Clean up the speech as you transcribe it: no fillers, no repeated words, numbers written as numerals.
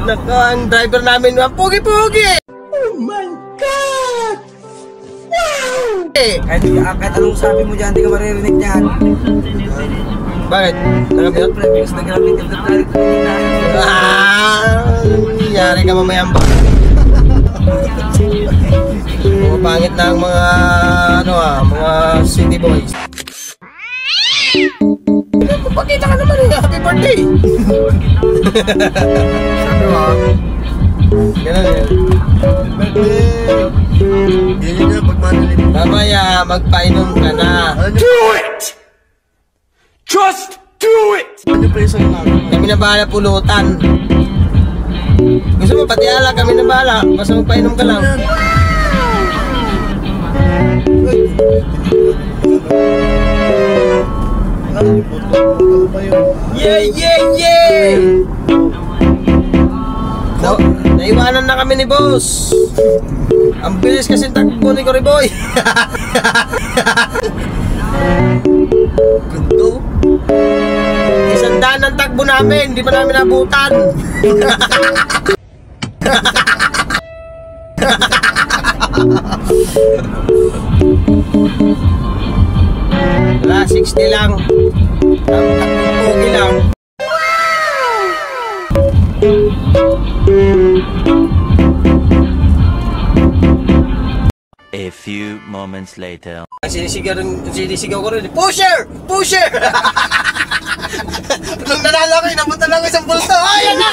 Nako, ang driver namin, pugi-pugi! Oh my God! Wow! Kahit anong sabi mo dyan, hindi ka maririnig dyan. Bakit? Nagabit? Previous na gamit yung direct na. Nangyari ka mamayang ba? Mga pangit na ang mga, mga city boys. Pakita ka naman eh, happy birthday! Sabi mo, Ganun yun. ganyan na pagmanalim. Mamaya, magpainom ka na. Do it! Just do it! Ano pa yung sa'yo namin? Kami na bahala pulutan. Gusto mo pati ala, kami na bahala. Basta magpainom ka lang. Yeah, yeah, yeah! So, naiwanan na kami ni boss. Ang bilis kasi takbo ni Koriboy. Gundo? 100 ang takbo namin, di pa namin nabutan. Wala, 60 lang. Ang takbo lang. A few moments later. Sinisigaw ko rin, pusher! Pusher! Nung nanalo ko, inabutan lang isang bulto. Ayan na!